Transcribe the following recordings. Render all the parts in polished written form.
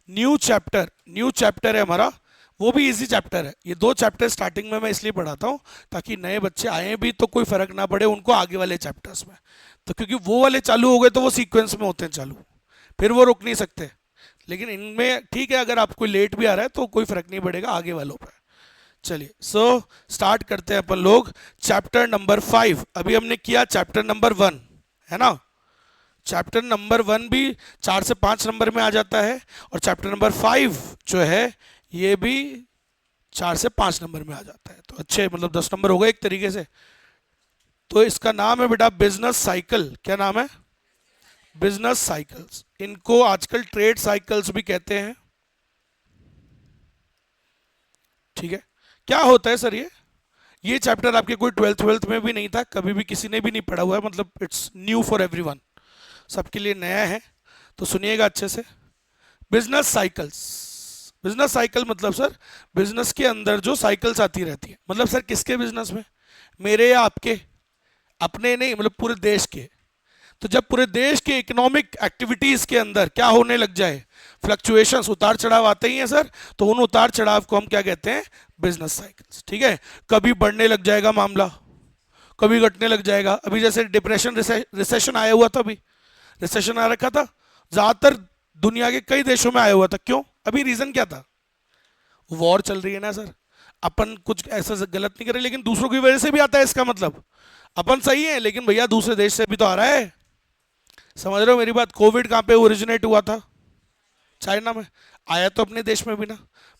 New chapter है हमारा, वो भी इजी चैप्टर है। ये 2 चैप्टर स्टार्टिंग में मैं इसलिए पढ़ाता हूँ ताकि नए बच्चे आए भी तो कोई फर्क ना पड़े उनको आगे वाले चैप्टर्स में। तो क्योंकि वो वाले चालू हो गए तो वो सीक्वेंस में होते हैं चालू, फिर वो रुक नहीं सकते। लेकिन इनमें ठीक है, अगर आप कोई लेट भी आ रहा है तो कोई फर्क नहीं पड़ेगा आगे वालों पर। चलिए स्टार्ट करते हैं अपन लोग चैप्टर नंबर 5। अभी हमने किया चैप्टर नंबर 1, है ना। चैप्टर नंबर 1 भी 4 से 5 नंबर में आ जाता है, और चैप्टर नंबर 5 जो है ये भी 4 से 5 नंबर में आ जाता है। तो अच्छे मतलब 10 नंबर हो गए एक तरीके से। तो इसका नाम है बेटा बिजनेस साइकिल। क्या नाम है? Business cycles. इनको आजकल ट्रेड साइकिल्स भी कहते हैं। ठीक है। क्या होता है सर ये चैप्टर आपके कोई ट्वेल्थ में भी नहीं था, कभी भी किसी ने भी नहीं पढ़ा हुआ है, मतलब इट्स न्यू फॉर एवरीवन, सबके लिए नया है। तो सुनिएगा अच्छे से। Business cycles. बिजनेस साइकिल मतलब सर बिजनेस के अंदर जो साइकिल्स आती रहती है। मतलब सर किसके बिजनेस में? मेरे या आपके? अपने नहीं, मतलब पूरे देश के। तो जब पूरे देश के इकोनॉमिक एक्टिविटीज के अंदर क्या होने लग जाए, फ्लक्चुएशंस, उतार चढ़ाव आते ही हैं सर, तो उन उतार चढ़ाव को हम क्या कहते हैं? Business cycles. ठीक है। कभी बढ़ने लग जाएगा मामला, कभी घटने लग जाएगा। अभी जैसे डिप्रेशन रिसेशन आया हुआ था, अभी रिसेशन आ रखा था, ज्यादातर दुनिया के कई देशों में आया हुआ था। क्यों? अभी रीजन क्या था? वॉर चल रही है ना सर। अपन कुछ ऐसा गलत नहीं कर रहे, लेकिन दूसरों की वजह से भी आता है। इसका मतलब अपन सही है लेकिन भैया दूसरे देश से भी तो आ रहा है। समझ रहे हो मेरी बात? कोविड कहाँ पे ओरिजिनेट हुआ था? चाइना में। आया तो अपने देश में भी ना।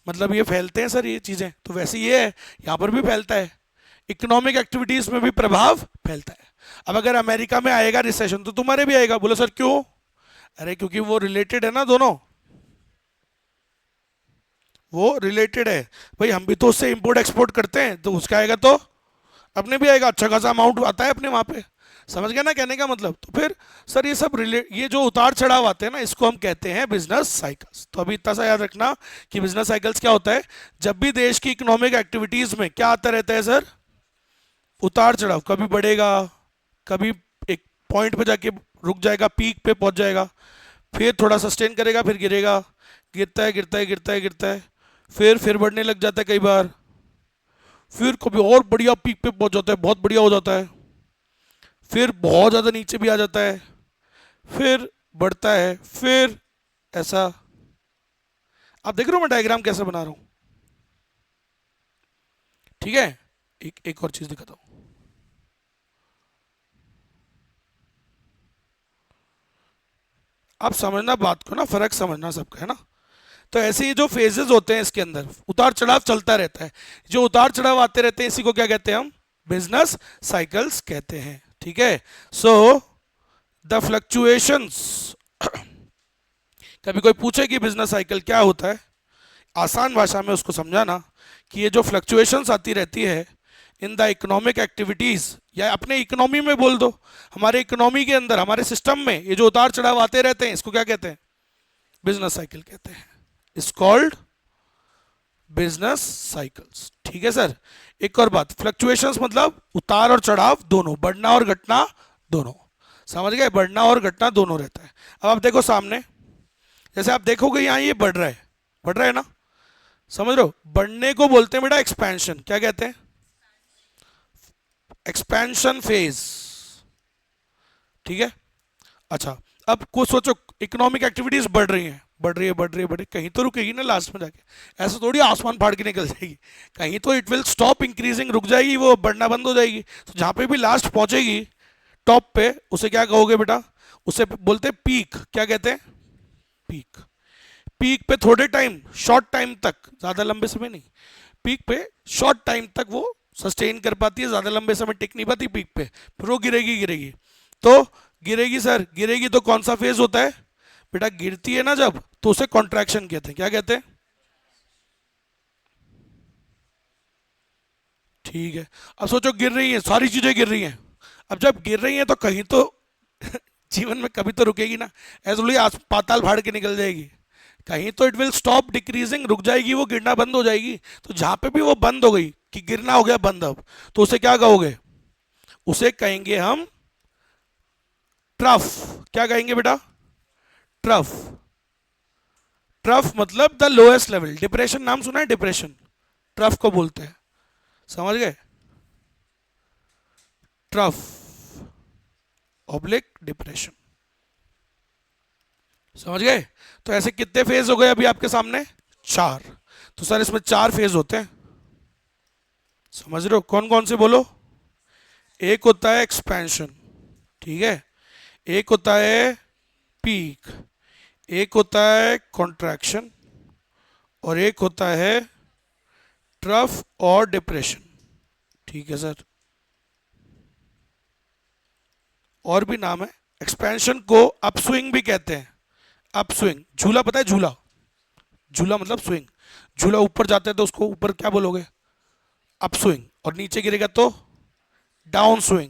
मतलब ये फैलते हैं सर ये चीजें, तो वैसे ये है, यहाँ पर भी फैलता है। इकोनॉमिक एक्टिविटीज में भी प्रभाव फैलता है। अब अगर अमेरिका में आएगा रिसेशन तो तुम्हारे भी आएगा। बोलो सर क्यों? अरे क्योंकि वो रिलेटेड है ना दोनों, वो रिलेटेड है। भाई हम भी तो उससे इंपोर्ट एक्सपोर्ट करते हैं, तो उसका आएगा तो अपने भी आएगा। अच्छा खासा अमाउंट आता है अपने वहां पे। समझ गया ना कहने का मतलब? तो फिर सर ये सब ये जो उतार चढ़ाव आते हैं ना, इसको हम कहते हैं बिजनेस साइकिल्स। तो अभी इतना सा याद रखना कि बिजनेस साइकिल्स क्या होता है। जब भी देश की इकोनॉमिक एक्टिविटीज में क्या आता रहता है सर? उतार चढ़ाव। कभी बढ़ेगा, कभी एक पॉइंट पे जाके रुक जाएगा, पीक पे पहुंच जाएगा, फिर थोड़ा सस्टेन करेगा, फिर गिरेगा, गिरता है गिरता है गिरता है गिरता है, फिर बढ़ने लग जाता है कई बार, फिर कभी और बढ़िया पीक पे पहुंच जाता है, बहुत बढ़िया हो जाता है, फिर बहुत ज़्यादा नीचे भी आ जाता है, फिर बढ़ता है, फिर ऐसा। आप देख रहे हो मैं डायग्राम कैसे बना रहा हूँ? ठीक है। एक और चीज़ दिखाता हूँ। आप समझना बात को ना, फर्क समझना सबका, है ना। तो ऐसे ही जो फेजेस होते हैं इसके अंदर उतार चढ़ाव चलता रहता है। जो उतार चढ़ाव आते रहते हैं इसी को क्या कहते हैं हम? बिजनेस साइकिल्स कहते हैं। ठीक है। So the fluctuations. कभी कोई पूछे कि बिजनेस साइकिल क्या होता है, आसान भाषा में उसको समझाना कि ये जो फ्लक्चुएशंस आती रहती है इन द इकोनॉमिक एक्टिविटीज, या अपने इकोनॉमी में बोल दो, हमारे इकोनॉमी के अंदर, हमारे सिस्टम में ये जो उतार चढ़ाव आते रहते हैं इसको क्या कहते हैं? बिजनेस साइकिल कहते हैं। Is called business cycles. ठीक है सर। एक और बात, फ्लक्चुएशंस मतलब उतार और चढ़ाव दोनों, बढ़ना और घटना दोनों। समझ गए? बढ़ना और घटना दोनों रहता है। अब आप देखो सामने, जैसे आप देखोगे यहाँ ये बढ़ रहा है, बढ़ रहा है ना। समझ रहे हो? बढ़ने को बोलते हैं बेटा एक्सपेंशन। क्या कहते हैं? Expansion phase. ठीक है। अच्छा, अब कुछ सोचो, इकोनॉमिक एक्टिविटीज बढ़ रही हैं, बढ़ रही है बढ़ रही है बढ़ रही है, कहीं तो रुकेगी ना लास्ट में जाके। ऐसा थोड़ी आसमान फाड़ के निकल जाएगी, कहीं तो इट विल स्टॉप इंक्रीजिंग, रुक जाएगी, वो बढ़ना बंद हो जाएगी। तो जहां पे भी लास्ट पहुंचेगी टॉप पे, उसे क्या कहोगे बेटा? उसे बोलते हैं पीक। क्या कहते हैं? पीक। पीक पे थोड़े टाइम, शॉर्ट टाइम तक, ज्यादा लंबे समय नहीं, पीक पे शॉर्ट टाइम तक वो सस्टेन कर पाती है, ज्यादा लंबे समय टिक नहीं पाती पीक पे, फिर वो गिरेगी गिरेगी। तो गिरेगी सर, गिरेगी तो कौन सा फेज होता है बेटा? गिरती है ना जब, तो उसे कॉन्ट्रैक्शन कहते हैं। क्या कहते हैं? ठीक है। अब सोचो गिर रही है, सारी चीजें गिर रही हैं। अब जब गिर रही हैं तो कहीं तो जीवन में कभी तो रुकेगी ना। ऐसे थोड़ी पाताल फाड़ के निकल जाएगी, कहीं तो इट विल स्टॉप डिक्रीजिंग, रुक जाएगी, वो गिरना बंद हो जाएगी। तो जहां पे भी वो बंद हो गई कि गिरना हो गया बंद, अब तो उसे क्या कहोगे? उसे कहेंगे हम ट्रफ। क्या कहेंगे बेटा? ट्रफ। ट्रफ मतलब द लोएस्ट लेवल। डिप्रेशन नाम सुना है? डिप्रेशन ट्रफ को बोलते हैं, समझ गए? ट्रफ ऑब्लिक डिप्रेशन, समझ गए? तो ऐसे कितने फेज हो गए अभी आपके सामने? 4। तो सर इसमें 4 फेज होते हैं, समझ रहे हो? कौन कौन से बोलो? एक होता है एक्सपेंशन, ठीक है, एक होता है पीक, एक होता है कॉन्ट्रैक्शन, और एक होता है ट्रफ और डिप्रेशन, ठीक है सर? और भी नाम है। एक्सपेंशन को अपस्विंग भी कहते हैं, अपस्विंग। झूला पता है? झूला, झूला मतलब स्विंग। झूला ऊपर जाता है तो उसको ऊपर क्या बोलोगे? अपस्विंग। और नीचे गिरेगा तो डाउन स्विंग।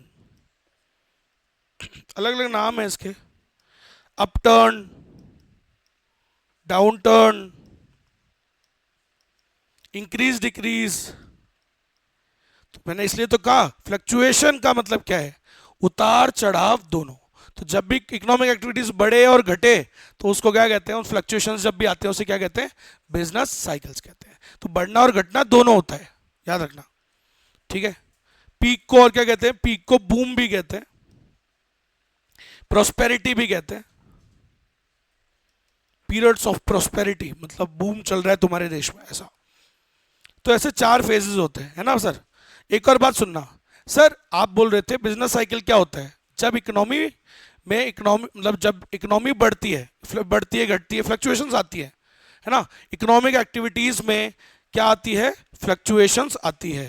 अलग अलग नाम है इसके, upturn, down turn, increase decrease. तो मैंने इसलिए तो कहा फ्लक्चुएशन का मतलब क्या है? उतार चढ़ाव दोनों। तो जब भी इकोनॉमिक एक्टिविटीज बढ़े और घटे तो उसको क्या कहते हैं? उन फ्लक्चुएशंस जब भी आते हैं उसे क्या कहते हैं? बिजनेस साइकिल्स कहते हैं। तो बढ़ना और घटना दोनों होता है, याद रखना, ठीक है? पीक को और क्या कहते हैं? पीक को बूम भी कहते हैं, प्रोस्पेरिटी भी कहते हैं। पीरियड्स ऑफ प्रोस्पेरिटी मतलब बूम चल रहा है तुम्हारे देश में, ऐसा। तो ऐसे 4 फेजेस होते हैं, है ना सर? एक और बात सुनना सर, आप बोल रहे थे बिजनेस साइकिल क्या होता है? जब इकोनॉमी में, इकोनॉमी मतलब जब इकोनॉमी बढ़ती है घटती है, फ्लक्चुएशंस आती है ना? इकोनॉमिक एक्टिविटीज में क्या आती है? फ्लक्चुएशंस आती है।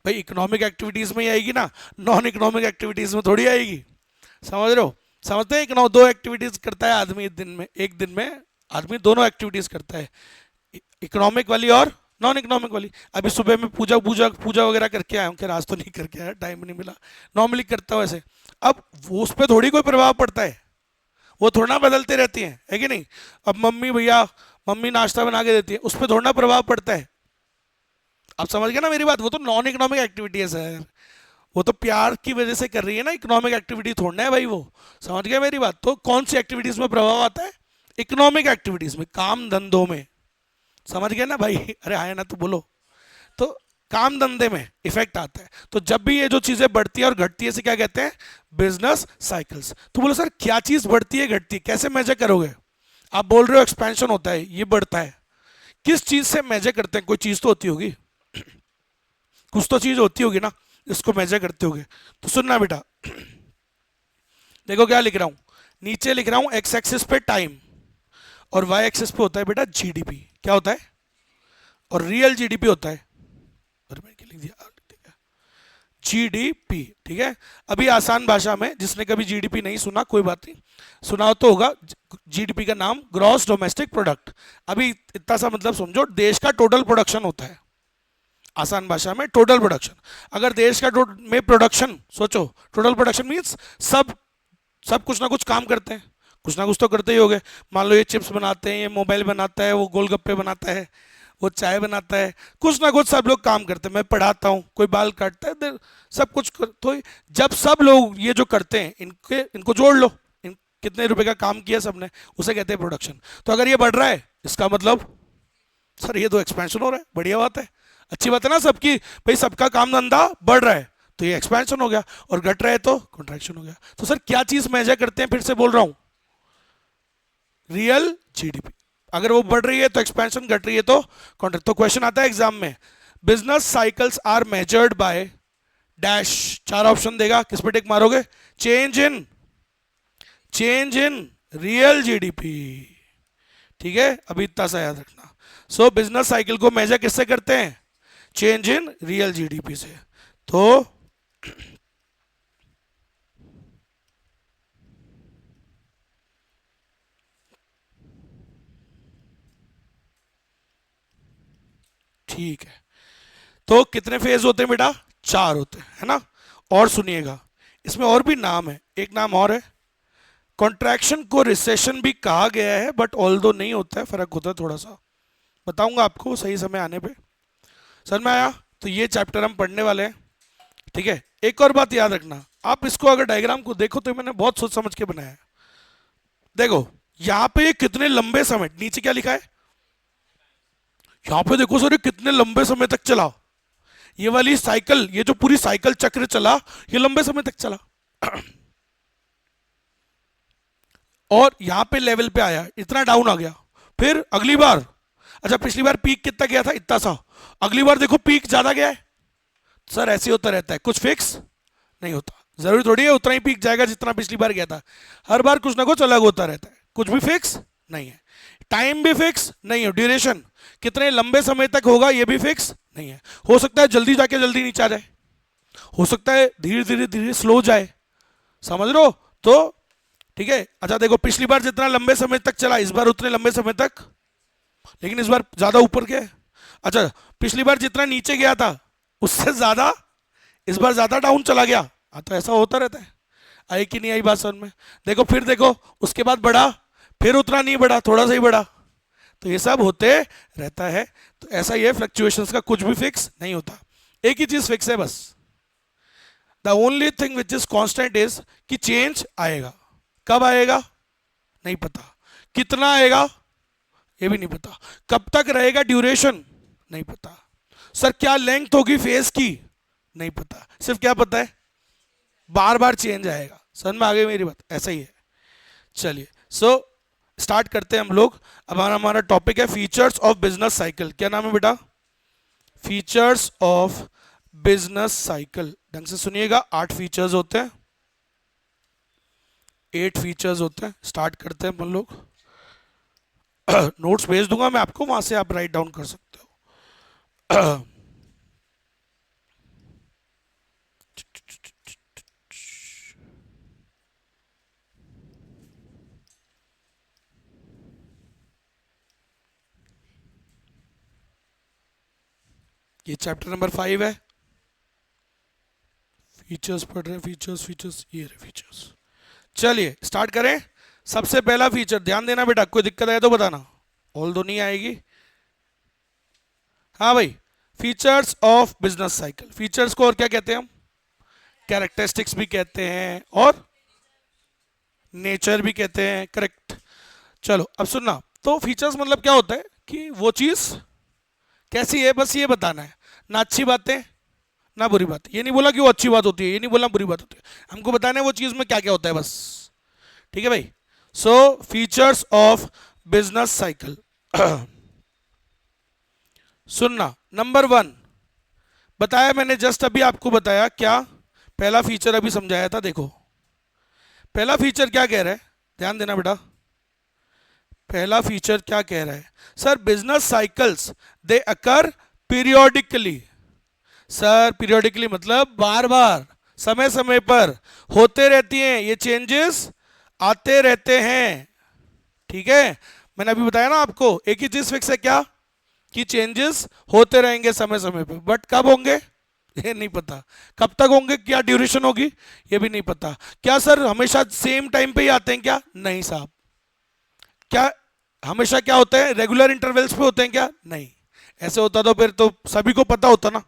भाई इकोनॉमिक एक्टिविटीज में ही आएगी ना, नॉन इकोनॉमिक एक्टिविटीज में थोड़ी आएगी, समझ रहे हो? समझते हैं? 2 एक्टिविटीज करता है आदमी दिन में, एक दिन में आदमी दोनों एक्टिविटीज करता है, इकोनॉमिक वाली और नॉन इकोनॉमिक वाली। अभी सुबह में पूजा पूजा पूजा वगैरह करके आया हूँ, क्या आज तो नहीं करके आया, टाइम नहीं मिला, नॉर्मली करता हूँ ऐसे। अब वो उस पर थोड़ी कोई प्रभाव पड़ता है, वो थोड़ा ना बदलते रहती है कि नहीं? अब मम्मी भैया, मम्मी नाश्ता बना के देती है, उस पर थोड़ा ना प्रभाव पड़ता है। आप समझ गए ना मेरी बात? वो तो नॉन इकोनॉमिक एक्टिविटी है सर, वो तो प्यार की वजह से कर रही है ना, इकोनॉमिक एक्टिविटी थोड़ा है भाई वो। समझ गए मेरी बात? तो कौन सी एक्टिविटीज में प्रभाव आता है? इकोनॉमिक एक्टिविटीज में, काम धंधों में। समझ गए ना भाई? अरे आया ना तो बोलो। तो काम धंधे में इफेक्ट आता है। तो जब भी ये जो चीजें बढ़ती है और घटती है इसे क्या कहते हैं? Business cycles. तो बोलो सर क्या चीज बढ़ती है घटती है, कैसे मेजर करोगे? आप बोल रहे हो एक्सपेंशन होता है, ये बढ़ता है, किस चीज से मेजर करते हैं? कोई चीज तो होती होगी, कुछ तो चीज होती होगी ना, इसको मेजर करते होगे। तो सुनना बेटा, देखो क्या लिख रहा हूं, नीचे लिख रहा हूं एक्स एक्सिस पे टाइम और वाई एक्सिस पे होता है बेटा जीडीपी। क्या होता है? और रियल जीडीपी होता है, और मैंने क्या लिख दिया, जीडीपी, ठीक है? अभी आसान भाषा में, जिसने कभी जीडीपी नहीं सुना कोई बात नहीं, सुना तो होगा, जीडीपी का नाम ग्रॉस डोमेस्टिक प्रोडक्ट। अभी इतना सा मतलब समझो, देश का टोटल प्रोडक्शन होता है, आसान भाषा में टोटल प्रोडक्शन। अगर देश का में प्रोडक्शन सोचो, टोटल प्रोडक्शन मीन्स सब सब कुछ ना कुछ काम करते हैं, कुछ ना कुछ तो करते ही होंगे। मान लो ये चिप्स बनाते हैं, ये मोबाइल बनाता है, वो गोलगप्पे बनाता है, वो चाय बनाता है, कुछ ना कुछ सब लोग काम करते हैं। मैं पढ़ाता हूँ, कोई बाल काटता है, सब कुछ तो जब सब लोग ये जो करते हैं, इनको जोड़ लो, कितने रुपए का काम किया सबने, उसे कहते हैं प्रोडक्शन। तो अगर ये बढ़ रहा है इसका मतलब सर ये तो एक्सपेंशन हो रहा है, बढ़िया बात है, अच्छी बात है ना सबकी, भाई सबका काम धंधा बढ़ रहा है तो ये एक्सपेंशन हो गया, और घट रहा है तो कॉन्ट्रैक्शन हो गया। तो सर क्या चीज मेजर करते हैं? फिर से बोल रहा हूं, रियल जीडीपी। अगर वो बढ़ रही है तो एक्सपेंशन, घट रही है तो कॉन्ट्रैक्ट। तो क्वेश्चन आता है एग्जाम में, business cycles are measured by dash, 4 option देगा, किस पे टिक मारोगे? चेंज इन रियल जीडीपी, ठीक है? अभी इतना सा याद रखना। सो बिजनेस साइकिल को मेजर किससे करते हैं? चेंज इन रियल जीडीपी से। तो ठीक है, तो कितने फेज होते हैं बेटा? 4 होते हैं, है ना? और सुनिएगा, इसमें और भी नाम है, एक नाम और है, कॉन्ट्रैक्शन को रिसेशन भी कहा गया है, बट ऑल्दो नहीं होता है, फर्क होता है थोड़ा सा, बताऊंगा आपको सही समय आने पे। समझ में आया? तो ये चैप्टर हम पढ़ने वाले हैं, ठीक है? एक और बात याद रखना, आप इसको अगर डायग्राम को देखो तो मैंने बहुत सोच समझ के बनाया है, देखो यहां पे ये कितने लंबे समय, नीचे क्या लिखा है, यहां पे देखो सर ये कितने लंबे समय तक चला, ये वाली साइकिल, ये जो पूरी साइकिल चक्र चला ये लंबे समय तक चला। और यहां पे लेवल पे आया, इतना डाउन आ गया, फिर अगली बार, अच्छा पिछली बार पीक कितना गया था, इतना सा, अगली बार देखो पीक ज्यादा गया है। सर ऐसे होता रहता है, कुछ फिक्स नहीं होता, जरूरी थोड़ी है उतना ही पीक जाएगा जितना पिछली बार गया था, हर बार कुछ ना कुछ अलग होता रहता है, कुछ भी फिक्स नहीं है, टाइम भी फिक्स नहीं है, ड्यूरेशन कितने लंबे समय तक होगा ये भी फिक्स नहीं है, हो सकता है जल्दी जाके जल्दी नीचे आ जाए, हो सकता है धीरे धीरे धीरे स्लो जाए, समझ लो। तो ठीक है, अच्छा देखो पिछली बार जितना लंबे समय तक चला इस बार उतने लंबे समय तक, लेकिन इस बार ज्यादा ऊपर गया है। अच्छा पिछली बार जितना नीचे गया था उससे ज्यादा इस बार ज्यादा डाउन चला गया। हाँ तो ऐसा होता रहता है, आई कि नहीं आई बात समझ में। देखो फिर देखो उसके बाद बढ़ा, फिर उतना नहीं बढ़ा, थोड़ा सा ही बढ़ा, तो ये सब होते रहता है। तो ऐसा ही है, फ्लक्चुएशंस का कुछ भी फिक्स नहीं होता, एक ही चीज फिक्स है बस, the only thing which is constant is कि चेंज आएगा, कब आएगा नहीं पता, कितना आएगा ये भी नहीं पता, कब तक रहेगा ड्यूरेशन नहीं पता, सर क्या लेंथ होगी फेस की नहीं पता, सिर्फ क्या पता है बार बार चेंज आएगा। समझ में आ गई मेरी बात, ऐसा ही है। चलिए सो स्टार्ट करते हैं हम लोग। अब हमारा टॉपिक है फीचर्स ऑफ बिजनेस साइकिल। क्या नाम है बेटा, फीचर्स ऑफ बिजनेस साइकिल। ढंग से सुनिएगा, 8 फीचर्स होते हैं, 8 फीचर्स होते हैं। स्टार्ट करते हैं हम लोग। नोट्स भेज दूंगा मैं आपको, वहां से आप राइट डाउन कर सकते हो। ये चैप्टर नंबर 5 है, फीचर्स पढ़ रहे हैं, फीचर्स फीचर्स, ये रहे फीचर्स। चलिए स्टार्ट करें। सबसे पहला फीचर, ध्यान देना बेटा, कोई दिक्कत आए तो बताना, ऑल दो नहीं आएगी। हाँ भाई, features of business cycle. Features को और क्या कहते हैं हम, कैरेक्टरिस्टिक्स भी कहते हैं और नेचर भी कहते हैं, करेक्ट। चलो अब सुनना, तो फीचर्स मतलब क्या होता है कि वो चीज कैसी है बस ये बताना है, ना अच्छी बातें ना बुरी बात। ये नहीं बोला कि वो अच्छी बात होती है, ये नहीं बोला बुरी बात होती है, हमको बताना है वो चीज में क्या क्या होता है बस, ठीक है भाई। सो फीचर्स ऑफ बिजनेस साइकिल। सुनना, नंबर 1 बताया मैंने, जस्ट अभी आपको बताया, क्या पहला फीचर अभी समझाया था। देखो पहला फीचर क्या कह रहा है, ध्यान देना बेटा, पहला फीचर क्या कह रहा है, सर बिजनेस साइकिल्स दे अकर पीरियोडिकली। सर पीरियोडिकली मतलब बार बार, समय समय पर होते रहती हैं, ये चेंजेस आते रहते हैं, ठीक है। मैंने अभी बताया ना आपको, एक ही चीज फिक्स है क्या, कि चेंजेस होते रहेंगे समय समय पर, बट कब होंगे ये नहीं पता, कब तक होंगे, क्या ड्यूरेशन होगी ये भी नहीं पता। क्या सर हमेशा सेम टाइम पे ही आते हैं क्या, नहीं साहब। क्या हमेशा क्या होता है, रेगुलर इंटरवल्स पे होते हैं क्या, नहीं। ऐसे होता तो फिर तो सभी को पता होता ना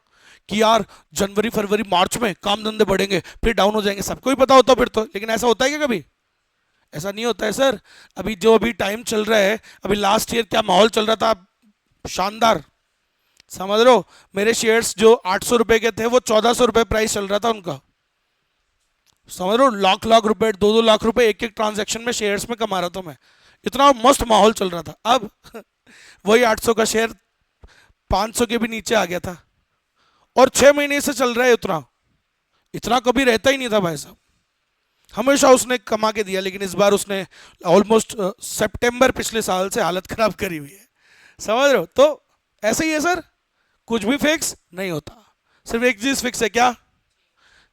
कि यार जनवरी फरवरी मार्च में काम धंधे बढ़ेंगे फिर डाउन हो जाएंगे, सबको ही पता होता फिर तो। लेकिन ऐसा होता है क्या कभी, ऐसा नहीं होता है सर। अभी जो अभी टाइम चल रहा है, अभी लास्ट ईयर क्या माहौल चल रहा था, शानदार, समझ लो। मेरे शेयर्स जो 800 रुपए के थे वो 1400 रुपए प्राइस चल रहा था उनका, समझ लो। लाख लाख रुपए, 2-2 लाख रुपए एक एक ट्रांजैक्शन में शेयर्स में कमा रहा था मैं, इतना मस्त माहौल चल रहा था। अब वही 800 का शेयर 500 के भी नीचे आ गया था, और 6 महीने से चल रहा है उतना, इतना कभी रहता ही नहीं था भाई साहब, हमेशा उसने कमा के दिया। लेकिन इस बार उसने ऑलमोस्ट सितंबर पिछले साल से हालत खराब करी हुई है, समझ रहे हो। तो ऐसे ही है सर, कुछ भी फिक्स नहीं होता, सिर्फ एक चीज फिक्स है, क्या,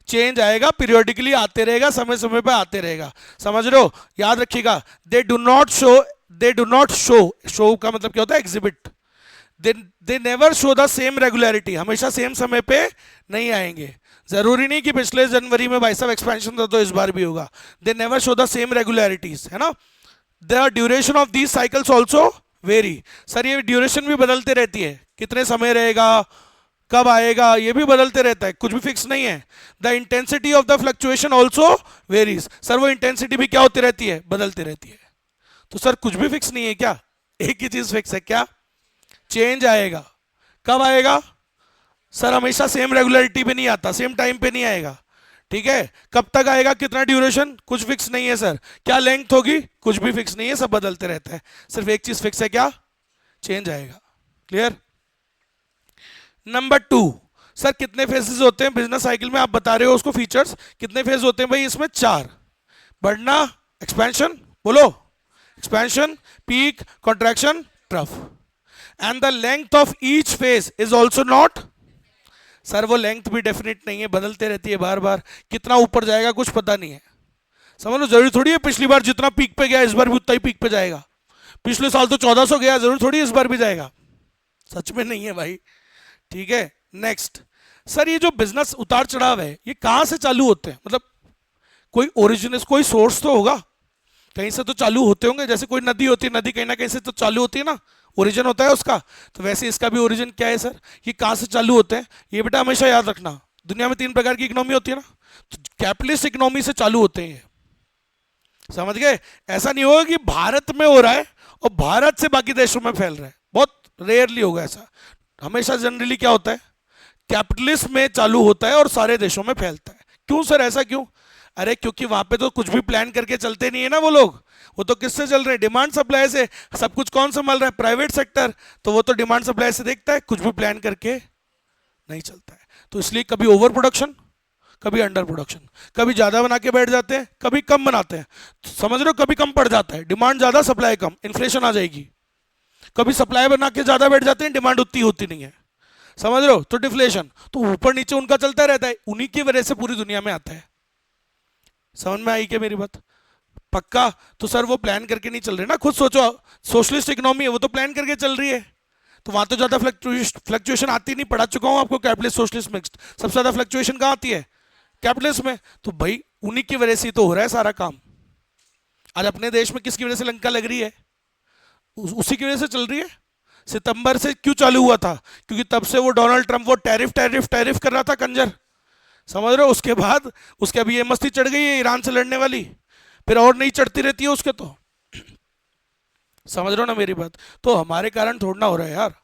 चेंज आएगा, पीरियोडिकली आते रहेगा, समय समय पर आते रहेगा, समझ रहे हो। याद रखिएगा, दे do not show, they do not show, show का मतलब क्या होता है, exhibit. They never show the same regularity, हमेशा सेम समय पे नहीं आएंगे। जरूरी नहीं कि पिछले जनवरी में भाई साहब एक्सपेंशन था तो इस बार भी होगा। They never show the same regularities, है ना। The duration of these cycles also very. Sir ये ड्यूरेशन भी बदलते रहती है, कितने समय रहेगा, कब आएगा, ये भी बदलते रहता है, कुछ भी फिक्स नहीं है। The intensity of the fluctuation also varies. Sir वो इंटेंसिटी भी क्या होती रहती है, बदलती रहती है, तो सर कुछ भी फिक्स नहीं है क्या? एक ही चीज फिक्स है, क्या? चेंज आएगा। कब आएगा? सर हमेशा सेम रेगुलरिटी पे नहीं आता, सेम टाइम पे नहीं आएगा। ठीक है, कब तक आएगा, कितना ड्यूरेशन, कुछ फिक्स नहीं है सर। क्या लेंथ होगी, कुछ भी फिक्स नहीं है, सब बदलते रहता है। सिर्फ एक चीज फिक्स है, क्या? चेंज आएगा। क्लियर? नंबर 2, सर कितने फेजेस होते हैं बिजनेस साइकिल में, आप बता रहे हो उसको फीचर्स, कितने फेज होते हैं भाई इसमें? 4। बढ़ना, एक्सपेंशन, बोलो, expansion, peak, contraction, trough. And the length of each phase is also not, sir वो लेंथ भी डेफिनेट नहीं है, बदलते रहती है बार बार, कितना ऊपर जाएगा कुछ पता नहीं है। समझ लो, जरूरी थोड़ी है पिछली बार जितना पीक पे गया इस बार भी उतना ही पीक पे जाएगा। पिछले साल तो 1400 गया, जरूरी थोड़ी इस बार भी जाएगा, सच में नहीं है भाई। ठीक है, नेक्स्ट। सर ये जो बिजनेस उतार चढ़ाव है ये कहां से चालू होते हैं, मतलब कोई ओरिजिन, कोई सोर्स तो होगा, कहीं से तो चालू होते होंगे। जैसे कोई नदी होती है, नदी कहीं ना कहीं से तो चालू होती है ना, ओरिजिन होता है उसका। तो वैसे इसका भी ओरिजिन क्या है सर, ये कहां से चालू होते हैं, ये बेटा हमेशा याद रखना। दुनिया में 3 प्रकार की इकोनॉमी होती है ना, तो कैपिटलिस्ट इकोनॉमी से चालू होते हैं, समझ गए? ऐसा नहीं होगा कि भारत में हो रहा है और भारत से बाकी देशों में फैल रहा है, बहुत रेयरली होगा ऐसा। हमेशा जनरली क्या होता है, कैपिटलिस्ट में चालू होता है और सारे देशों में फैलता है। क्यों सर, ऐसा क्यों? अरे क्योंकि वहां पे तो कुछ भी प्लान करके चलते नहीं है ना वो लोग, वो तो किससे चल रहे हैं, डिमांड सप्लाई से। सब कुछ कौन संभाल रहा है, प्राइवेट सेक्टर, तो वो तो डिमांड सप्लाई से देखता है, कुछ भी प्लान करके नहीं चलता है। तो इसलिए कभी ओवर प्रोडक्शन, कभी अंडर प्रोडक्शन, कभी ज्यादा बना के बैठ जाते हैं, कभी कम बनाते हैं। तो समझ रहे हो, कभी कम पड़ जाता है, डिमांड ज्यादा सप्लाई कम, इन्फ्लेशन आ जाएगी। कभी सप्लाई बना के ज्यादा बैठ जाते हैं, डिमांड उतनी होती नहीं है, समझ रहे हो, तो डिफ्लेशन। तो ऊपर नीचे उनका चलता रहता है, उन्हीं की वजह से पूरी दुनिया में आता है। समझ में आई क्या मेरी बात? पक्का? तो सर वो प्लान करके नहीं चल रहे ना, खुद सोचो, सोशलिस्ट इकोनॉमी है वो तो प्लान करके चल रही है, तो वहां तो ज्यादा फ्लक्चुएशन आती नहीं। पढ़ा चुका हूं आपको, कैपिटलिस्ट सोशलिस्ट मिक्स्ड, सबसे ज्यादा फ्लक्चुएशन कहां आती है, कैपिटलिस्ट में। तो भाई उन्हीं की वजह से तो हो रहा है सारा काम। आज अपने देश में किसकी वजह से लंका लग रही है, उसी की वजह से चल रही है। सितंबर से क्यों चालू हुआ था, क्योंकि तब से वो डोनाल्ड ट्रंप वो टैरिफ टैरिफ टैरिफ कर रहा था, कंजर, समझ रहे हो। उसके बाद उसके अभी ये मस्ती चढ़ गई है ईरान से लड़ने वाली, फिर और नहीं चढ़ती रहती है उसके, तो समझ रहे हो ना मेरी बात। तो हमारे कारण थोड़ा ना हो रहा है यार,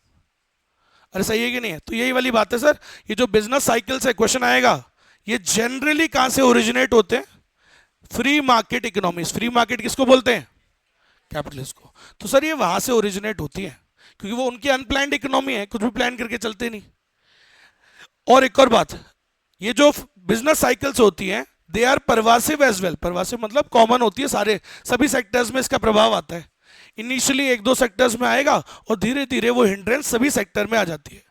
अरे सही है कि नहीं है? तो यही वाली बात है सर, ये जो बिजनेस साइकिल से क्वेश्चन आएगा, ये जनरली कहां से ओरिजिनेट होते हैं, free market economies. Free market किसको बोलते हैं, कैपिटलिस्ट को। तो सर ये वहां से ओरिजिनेट होती है, क्योंकि वो उनकी अनप्लान्ड इकोनॉमी है, कुछ भी प्लान करके चलते नहीं। और एक और बात, ये जो बिजनेस साइकिल्स होती हैं, they are pervasive as well. परवासिव मतलब कॉमन होती है, सारे सभी सेक्टर्स में इसका प्रभाव आता है। इनिशियली 1-2 सेक्टर्स में आएगा और धीरे धीरे वो हिंड्रेंस सभी सेक्टर में आ जाती है।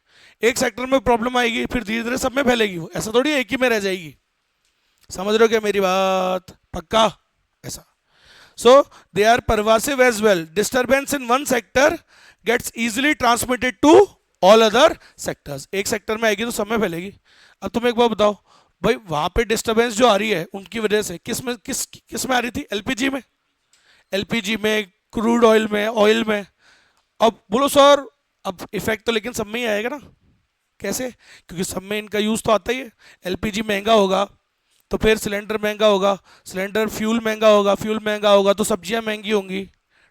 एक सेक्टर में प्रॉब्लम आएगी, फिर धीरे धीरे सब में फैलेगी, वो ऐसा थोड़ी एक ही में रह जाएगी। समझ रहे हो क्या मेरी बात? पक्का? ऐसा। So they are pervasive as well. Disturbance in one sector gets easily transmitted to all other sectors. एक सेक्टर में आएगी तो सब में फैलेगी। अब तुम एक बार बताओ भाई, वहां पे डिस्टर्बेंस जो आ रही है उनकी वजह से किस में आ रही थी, एलपीजी में, एलपीजी में, क्रूड ऑयल में, ऑयल में। अब बोलो सर, अब इफेक्ट तो लेकिन सब में ही आएगा ना। कैसे? क्योंकि सब में इनका यूज तो आता ही है। एलपीजी महंगा होगा तो फिर सिलेंडर महंगा होगा, सिलेंडर फ्यूल महंगा होगा, फ्यूल महंगा होगा तो सब्जियां महंगी होंगी,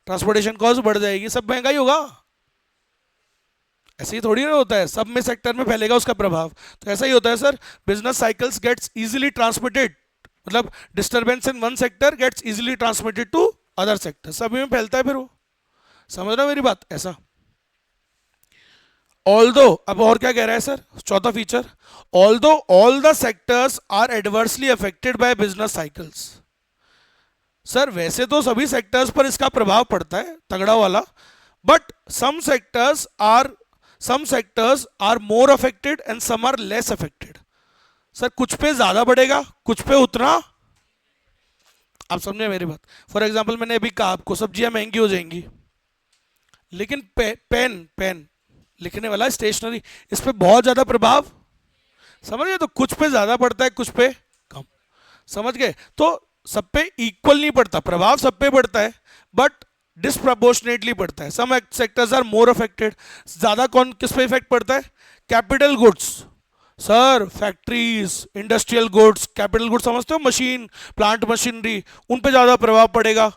ट्रांसपोर्टेशन कॉस्ट बढ़ जाएगी, सब महंगा ही होगा। ऐसे ही थोड़ी ना होता है, सब में सेक्टर में फैलेगा उसका प्रभाव। तो ऐसा ही होता है sir, business cycles gets easily transmitted, मतलब disturbance in one sector gets easily transmitted to other sector, सभी में फैलता है फिर वो। समझ रहे हो मेरी बात? ऐसा। ऑल्दो, अब और क्या कह रहा है सर, चौथा feature, although all the sectors are adversely affected by business cycles. Sir वैसे तो सभी सेक्टर्स पर इसका प्रभाव पड़ता है तगड़ा वाला, but some sectors are more affected and some are less affected. Sir कुछ पे ज्यादा बढ़ेगा, कुछ पे उतना, आप समझे मेरी बात। फॉर एग्जाम्पल मैंने अभी कहा आपको सब्जियां महंगी हो जाएंगी, लेकिन पेन लिखने वाला स्टेशनरी, इस पे बहुत ज्यादा प्रभाव, समझ गए? तो कुछ पे ज्यादा पड़ता है, कुछ पे कम, समझ गए? तो सब पे इक्वल नहीं पड़ता प्रभाव, सब पे पड़ता है बट डिस्प्रपोर्शनेटली पड़ता है। सम सेक्टर्स आर मोर अफेक्टेड। ज्यादा कौन किस पे इफेक्ट पड़ता है? Capital goods. Sir factories, industrial goods, capital goods समझते हो, मशीन, प्लांट मशीनरी, उन पे ज्यादा प्रभाव पड़ेगा।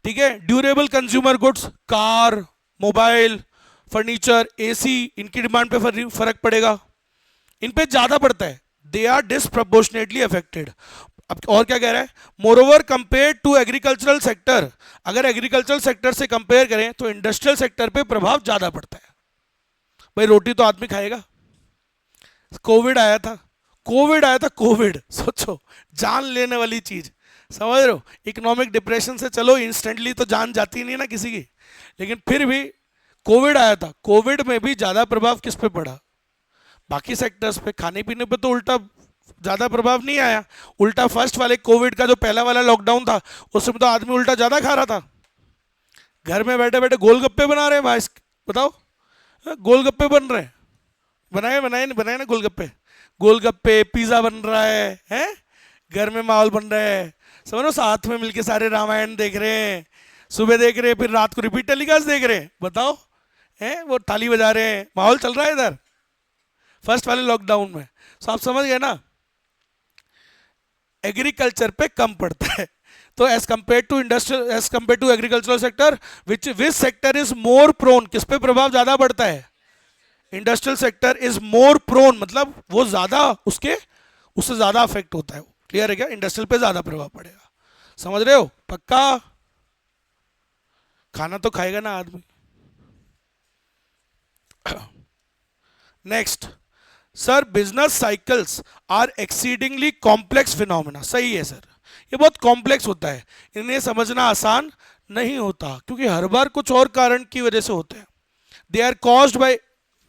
ठीक है, durable consumer goods, car, mobile, furniture, AC, इनकी डिमांड पे फर्क पड़ेगा, इन पे ज्यादा पड़ता है, दे आर डिसप्रपोर्शनेटली अफेक्टेड। अब और क्या कह रहा है, moreover compare to agricultural sector, अगर एग्रीकल्चरल सेक्टर से कंपेयर करें तो इंडस्ट्रियल सेक्टर पे प्रभाव ज्यादा पड़ता है। भाई रोटी तो आदमी खाएगा। कोविड आया था, कोविड आया था, कोविड सोचो, जान लेने वाली चीज, समझ रहे हो, इकोनॉमिक डिप्रेशन से चलो इंस्टेंटली तो जान जाती नहीं ना किसी की, लेकिन फिर भी कोविड आया था, कोविड में भी ज्यादा प्रभाव किस पे पड़ा, बाकी सेक्टर्स पे, खाने पीने पे तो उल्टा ज्यादा प्रभाव नहीं आया। उल्टा फर्स्ट वाले कोविड का जो पहला वाला लॉकडाउन था उसमें तो आदमी उल्टा ज्यादा खा रहा था, घर में बैठे बैठे गोलगप्पे बना रहे हैं भाई, बताओ, गोलगप्पे बन रहे हैं, बनाए बनाए बनाए ना गोलगप्पे, गोलगप्पे पिज्जा बन रहा है, हैं, घर में माहौल बन रहा है, समझो, साथ में मिलके सारे रामायण देख रहे हैं, सुबह देख रहे हैं, फिर रात को रिपीट टेलीकास्ट देख रहे हैं, बताओ, हैं, वो ताली बजा रहे हैं, माहौल चल रहा है इधर फर्स्ट वाले लॉकडाउन में। तो आप समझ गए ना, एग्रीकल्चर पे कम पड़ता है, तो as compare to industrial, as compare to agricultural sector, which sector is more prone, किस पे प्रभाव ज्यादा पड़ता है, industrial sector is more prone, मतलब वो ज्यादा उसके, उससे ज्यादा अफेक्ट होता है, क्लियर है क्या, इंडस्ट्रियल पे ज्यादा प्रभाव पड़ेगा, समझ रहे हो, पक्का, खाना तो खाएगा ना आदमी। Next, sir business cycles are exceedingly complex phenomena, सही है सर, ये बहुत कॉम्प्लेक्स होता है, इन्हें समझना आसान नहीं होता, क्योंकि हर बार कुछ और कारण की वजह से होते हैं, they are caused by,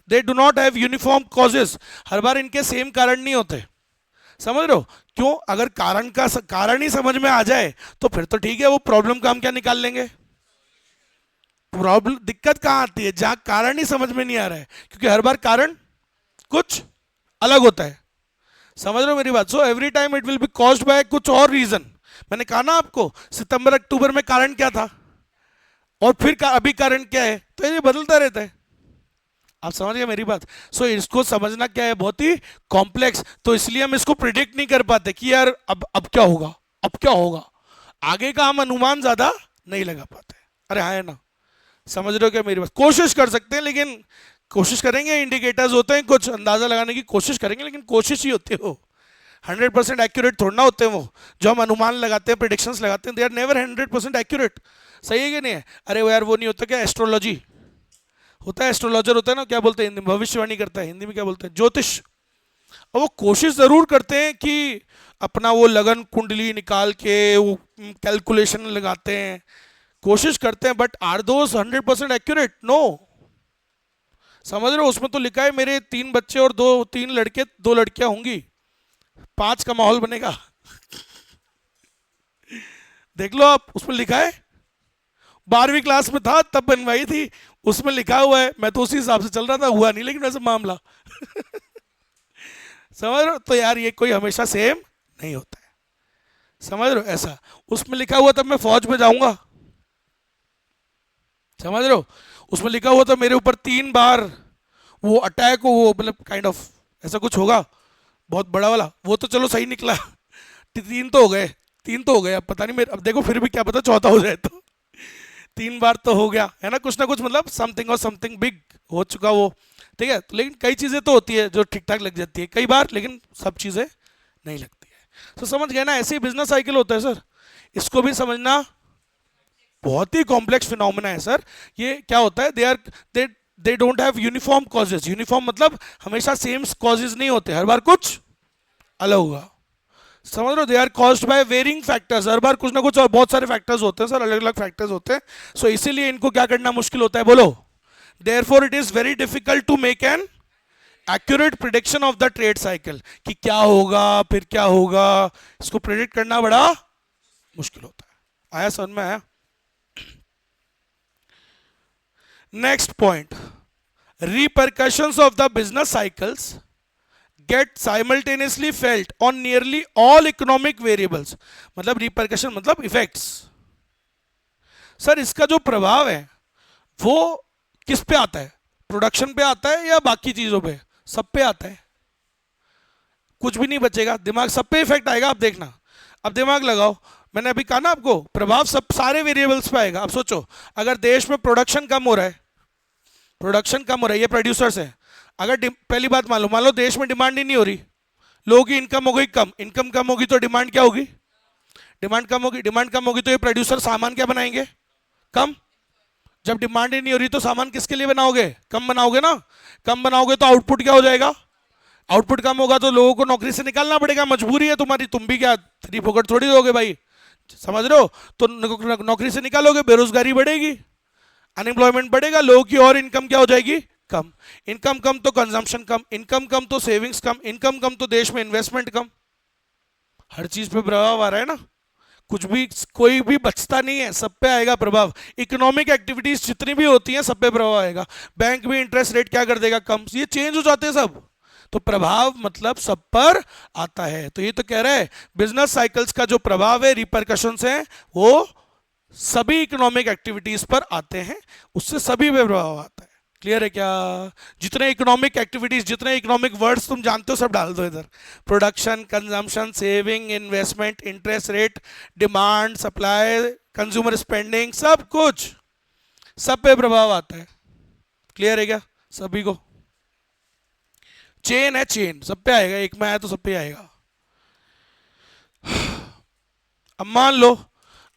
they do not have uniform causes, हर बार इनके सेम कारण नहीं होते, समझ रहे हो, क्यों, अगर कारण का कारण ही समझ में आ जाए तो फिर तो ठीक है, वो प्रॉब्लम का हम क्या निकाल लेंगे, प्रॉब्लम दिक्कत कहां आती है, जहां कारण ही समझ में नहीं आ रहा है, क्योंकि हर बार कारण कुछ अलग होता है, समझ रहे हो मेरी बात, so every time it will be caused by कुछ और रीजन, मैंने कहा ना आपको सितंबर अक्टूबर में कारण क्या था और फिर अभी कारण क्या है, तो ये बदलता रहता है, आप समझ गए मेरी बात, सो इसको समझना क्या है, बहुत ही कॉम्प्लेक्स, तो इसलिए हम इसको प्रिडिक्ट नहीं कर पाते कि यार अब क्या होगा, अब क्या होगा, आगे का हम अनुमान ज्यादा नहीं लगा पाते, अरे हाँ है ना, समझ रहे हो क्या मेरी बात, कोशिश कर सकते हैं, लेकिन कोशिश करेंगे, इंडिकेटर्स होते हैं कुछ अंदाजा लगाने की कोशिश करेंगे, लेकिन कोशिश ही होती है, वो 100% एक्यूरेट थोड़ा ना होते हैं, वो जो हम अनुमान लगाते हैं, प्रिडिक्शंस लगाते हैं, दे आर नेवर 100% एक्यूरेट, सही है कि नहीं है, अरे वो यार वो नहीं होता क्या, एस्ट्रोलॉजी होता है, एस्ट्रोलॉजर होता है ना, क्या बोलते हैं हिंदी में, भविष्यवाणी करता है, हिंदी में क्या बोलते हैं, ज्योतिष, और वो कोशिश जरूर करते हैं कि अपना वो लगन कुंडली निकाल के वो कैलकुलेशन लगाते हैं, कोशिश करते हैं, but are those 100% accurate, no, समझ रहे हो, उसमें तो लिखा है मेरे 3 बच्चे और 3 लड़के 2 लड़कियां होंगी, 5 का माहौल बनेगा, देख लो आप, उसमें लिखा है, 12वीं क्लास में था तब बनवाई थी, उसमें लिखा हुआ है, मैं तो उसी हिसाब से चल रहा था, हुआ नहीं लेकिन वैसे मामला समझ रहे हो, तो यार ये कोई हमेशा सेम नहीं होता है, समझ रहे हो, ऐसा उसमें लिखा हुआ तब मैं फौज में जाऊंगा, समझ रहे हो, उसमें लिखा हुआ था मेरे ऊपर 3 बार वो अटैक, वो मतलब काइंड ऑफ ऐसा कुछ होगा बहुत बड़ा वाला, वो तो चलो सही निकला 3 तो हो गए, 3 तो हो गए, अब पता नहीं मेरे, अब देखो फिर भी क्या पता चौथा हो जाए, तो 3 बार तो हो गया है ना, कुछ ना कुछ, मतलब समथिंग और समथिंग बिग हो चुका वो, ठीक है, तो लेकिन कई चीज़ें तो होती है जो ठीक ठाक लग जाती है कई बार, लेकिन सब चीज़ें नहीं लगती है, तो समझ गए ना, ऐसे ही बिजनेस साइकिल होता है सर, इसको भी समझना बहुत ही कॉम्प्लेक्स फिनोमेना है सर, ये क्या होता है, they don't have uniform causes, uniform मतलब हमेशा सेम कॉजेज नहीं होते, हर बार कुछ अलग होगा, समझ लो, they are caused by varying factors, हर बार कुछ ना कुछ और बहुत सारे फैक्टर्स होते हैं सर, अलग अलग फैक्टर्स होते हैं, सो इसीलिए इनको क्या करना मुश्किल होता है, बोलो, therefore it is very difficult to make an accurate prediction of the trade cycle, कि क्या होगा फिर क्या होगा, इसको प्रिडिक्ट करना बड़ा मुश्किल होता है, आया समझ में आया। Next point, repercussions of the business cycles get simultaneously felt on nearly all economic variables, मतलब repercussion मतलब effects, सर इसका जो प्रभाव है वो किस पे आता है, प्रोडक्शन पे आता है या बाकी चीजों पे, सब पे आता है, कुछ भी नहीं बचेगा, दिमाग सब पे इफेक्ट आएगा, आप देखना, अब दिमाग लगाओ, मैंने अभी कहा ना आपको, प्रभाव सब सारे वेरिएबल्स पे आएगा। अब सोचो, अगर देश में प्रोडक्शन कम हो रहा है, प्रोडक्शन कम हो रहा है, ये प्रोड्यूसर्स है, अगर पहली बात मान लो देश में डिमांड ही नहीं हो रही, लोगों की इनकम हो गई कम, इनकम कम होगी तो डिमांड क्या होगी, डिमांड कम होगी, डिमांड कम होगी तो ये प्रोड्यूसर सामान क्या बनाएंगे, कम। जब डिमांड ही नहीं हो रही तो सामान किसके लिए बनाओगे, कम बनाओगे ना, कम बनाओगे तो आउटपुट क्या हो जाएगा, आउटपुट कम होगा तो लोगों को नौकरी से निकालना पड़ेगा, मजबूरी है तुम्हारी, तुम भी क्या फ्री फोकट थोड़ी दोगे भाई, समझ रहे हो, तो नौकरी से निकालोगे, बेरोजगारी बढ़ेगी, अनएम्प्लॉयमेंट बढ़ेगा, लोगों की और इनकम क्या हो जाएगी, कम। इनकम कम तो कंजम्पशन कम, इनकम कम तो सेविंग्स कम, इनकम कम तो देश में इन्वेस्टमेंट कम, हर चीज पे प्रभाव आ रहा है ना, कुछ भी कोई भी बचता नहीं है, सब पे आएगा प्रभाव। इकोनॉमिक एक्टिविटीज जितनी भी होती हैं सब पे प्रभाव आएगा। बैंक भी इंटरेस्ट रेट क्या कर देगा, कम, ये चेंज हो जाते हैं सब, तो प्रभाव मतलब सब पर आता है। तो ये तो कह रहा है बिजनेस साइकिल्स का जो प्रभाव है, रिपरकशंस हैं, वो सभी इकोनॉमिक एक्टिविटीज पर आते हैं, उससे सभी पे प्रभाव आता है। क्लियर है क्या? जितने इकोनॉमिक एक्टिविटीज, जितने इकोनॉमिक वर्ड्स तुम जानते हो सब डाल दो इधर, production, consumption, saving, investment, interest rate, demand, supply, consumer spending, सब कुछ, सब पे प्रभाव आता है। क्लियर है क्या सभी को? चेन है, चेन सब पे आएगा, एक में आया तो सब पे आएगा। अब मान लो,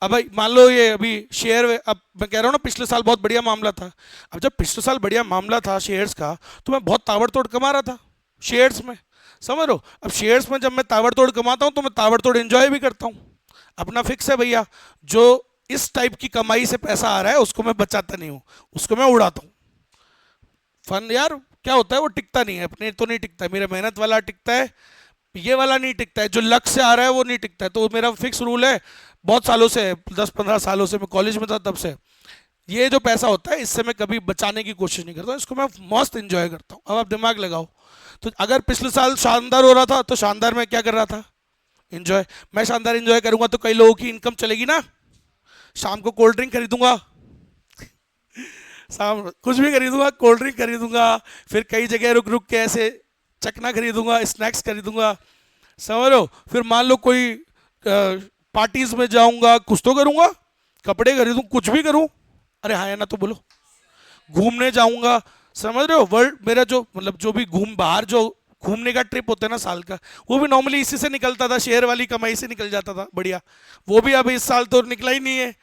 अब भाई मान लो ये अभी शेयर, अब मैं कह रहा हूँ ना पिछले साल बहुत बढ़िया मामला था, अब जब पिछले साल बढ़िया मामला था शेयर्स का तो मैं बहुत ताबड़तोड़ कमा रहा था शेयर्स में, समझ लो। अब शेयर्स में जब मैं ताबड़तोड़ कमाता हूँ तो मैं ताबड़तोड़ एंजॉय भी करता हूँ, अपना फिक्स है भैया, जो इस टाइप की कमाई से पैसा आ रहा है उसको मैं बचाता नहीं हूँ, उसको मैं उड़ाता हूँ। फन यार क्या होता है वो टिकता नहीं है, अपने तो नहीं टिकता, मेरा मेहनत वाला टिकता है, ये वाला नहीं टिकता है, जो लक से आ रहा है वो नहीं टिकता है। तो मेरा फिक्स रूल है बहुत सालों से, 10-15 सालों से, मैं कॉलेज में था तब से, ये जो पैसा होता है इससे मैं कभी बचाने की कोशिश नहीं करता, इसको मैं मस्त इंजॉय करता हूँ। अब आप दिमाग लगाओ, तो अगर पिछले साल शानदार हो रहा था तो शानदार मैं क्या कर रहा था, इंजॉय। मैं शानदार इंजॉय करूंगा तो कई लोगों की इनकम चलेगी ना, शाम को कोल्ड ड्रिंक खरीदूंगा, शाम कुछ भी खरीदूंगा, कोल्ड ड्रिंक खरीदूंगा, फिर कई जगह रुक रुक के ऐसे चकना खरीदूंगा, स्नैक्स खरीदूंगा, समझ लो। फिर मान लो कोई पार्टीज में जाऊंगा, कुछ तो करूंगा, कपड़े खरीदूं, कुछ भी करूं, अरे हाँ या ना तो बोलो, घूमने जाऊंगा, समझ रहे हो। वर्ल्ड मेरा जो मतलब जो भी बाहर जो घूमने का ट्रिप होता है ना साल का, वो भी नॉर्मली इसी से निकलता था, शेयर वाली कमाई से निकल जाता था बढ़िया, वो भी अब इस साल तो निकला ही नहीं है।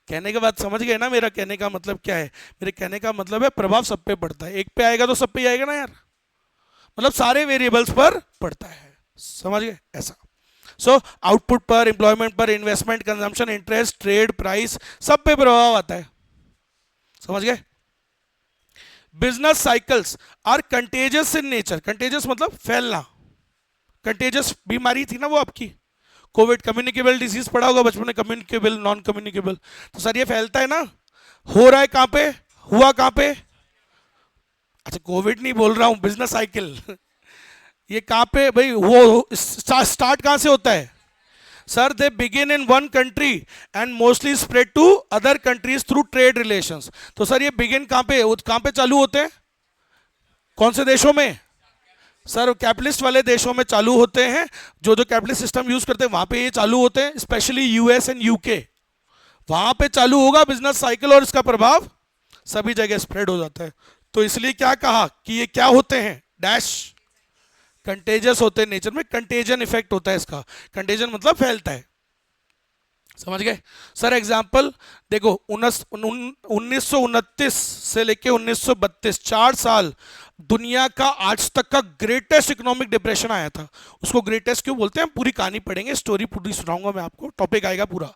कहने के बाद समझ गए ना मेरा कहने का मतलब क्या है? मेरे कहने का मतलब है प्रभाव सब पे पड़ता है, एक पे आएगा तो सब पे आएगा ना यार, मतलब सारे वेरिएबल्स पर पड़ता है, समझ गए ऐसा। सो आउटपुट पर, एम्प्लॉयमेंट पर, investment, consumption, interest, trade, price, सब पे प्रभाव आता है, समझ गए। Business cycles are contagious in nature, contagious मतलब फैलना, कंटेजियस बीमारी थी ना वो आपकी, कोविड, कम्युनिकेबल डिजीज पढ़ा होगा बचपन में, कम्युनिकेबल, नॉन कम्युनिकेबल, तो सर ये फैलता है ना, हो रहा है कहां पे, हुआ कहां पे, अच्छा कोविड नहीं बोल रहा हूं, बिजनेस साइकिल ये कहां पे भाई, वो स्टार्ट कहां से होता है sir? They begin in one country and mostly spread to other countries through trade relations. तो सर ये बिगिन कहां पे चालू होते हैं, कौन से देशों में सर? कैपिटलिस्ट वाले देशों में चालू होते हैं, जो जो कैपिटलिस्ट सिस्टम यूज करते हैं वहां पे ये चालू होते हैं, स्पेशली यूएस एंड यूके, वहां पे चालू होगा बिजनेस साइकिल और इसका प्रभाव सभी जगह स्प्रेड हो जाता है। तो इसलिए क्या कहा कि ये क्या होते हैं, डैश, कंटेजियस होते हैं नेचर में, कंटेजन इफेक्ट होता है इसका, कंटेजन मतलब फैलता है, समझ गए सर। एग्जाम्पल देखो, 1929 से लेके 1932, 4 साल दुनिया का आज तक का ग्रेटेस्ट इकोनॉमिक डिप्रेशन आया था। उसको ग्रेटेस्ट क्यों बोलते हैं, पूरी कहानी पढ़ेंगे, स्टोरी पूरी सुनाऊंगा मैं आपको, टॉपिक आएगा पूरा।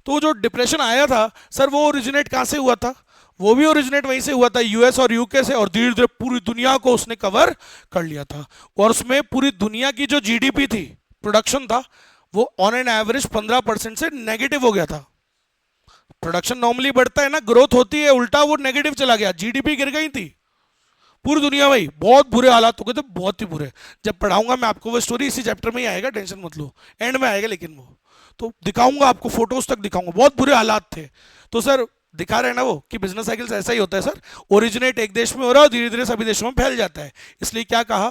तो जो डिप्रेशन आया था सर, वो ओरिजिनेट कहां से हुआ था? वो भी ओरिजिनेट वहीं से हुआ था, यूएस और यूके से, और धीरे धीरे पूरी दुनिया को उसने कवर कर लिया था। और उसमें पूरी दुनिया की जो जीडीपी थी, प्रोडक्शन था, वो ऑन एन एवरेज 15% से नेगेटिव हो गया था। प्रोडक्शन नॉर्मली बढ़ता है ना, ग्रोथ होती है, उल्टा वो नेगेटिव चला गया, जीडीपी गिर गई थी पूरी दुनिया में, बहुत बुरे हालात हो गए थे, बहुत ही बुरे। जब पढ़ाऊंगा मैं आपको वो स्टोरी, इसी चैप्टर में ही आएगा, टेंशन मत लो, एंड में आएगा, लेकिन वो तो दिखाऊंगा आपको, फोटोज तक दिखाऊंगा, बहुत बुरे हालात थे। तो सर दिखा रहे हैं ना वो कि बिजनेस साइकिल ऐसा ही होता है सर, ओरिजिनेट एक देश में हो रहा है, धीरे धीरे सभी देशों में फैल जाता है, इसलिए क्या कहा,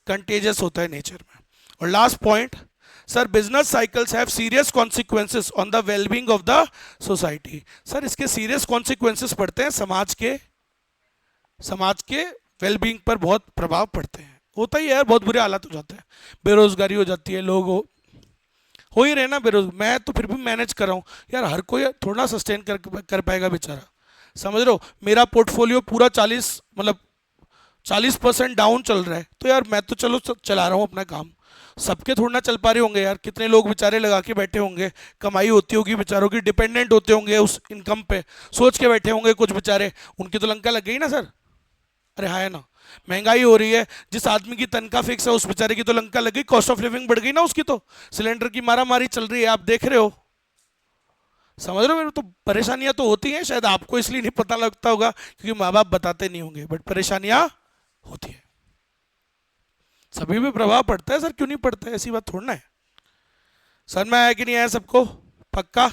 कंटेजियस होता है नेचर में। और last point, sir business cycles have serious consequences on the wellbeing of the society. Sir इसके सीरियस कॉन्सिक्वेंसेस पड़ते हैं, समाज के वेलबींग पर बहुत प्रभाव पड़ते हैं। होता ही है यार, बहुत बुरे हालात हो जाते हैं, बेरोजगारी हो जाती है, लोग हो ही रहे ना बेरोज। मैं तो फिर भी मैनेज कर रहा हूँ यार, हर कोई थोड़ा सस्टेन कर पाएगा बेचारा, समझ रहे हो। मेरा पोर्टफोलियो पूरा 40% डाउन चल रहा है, तो यार मैं तो चलो चला रहा हूँ अपना काम, सबके थोड़ा ना चल पा रहे होंगे यार। कितने लोग बेचारे लगा के बैठे होंगे, कमाई होती होगी बेचारों की, डिपेंडेंट होते होंगे उस इनकम पे, सोच के बैठे होंगे कुछ बेचारे, उनकी तो लंका लग गई ना सर। अरे हाँ है ना, महंगाई हो रही है, जिस आदमी की तनख्वाह फिक्स है उस बेचारे की तो लंका लग गई, कॉस्ट ऑफ लिविंग बढ़ गई ना उसकी, तो सिलेंडर की मारा मारी चल रही है, आप देख रहे हो, समझ रहे हो मेरे। तो परेशानियां तो होती हैं, शायद आपको इसलिए नहीं पता लगता होगा क्योंकि माँ बाप बताते नहीं होंगे, बट परेशानियां होती है, सभी पे प्रभाव पड़ता है सर, क्यों नहीं पड़ता है, ऐसी बात थोड़ा ना है। समझ में आया कि नहीं आया सबको, पक्का।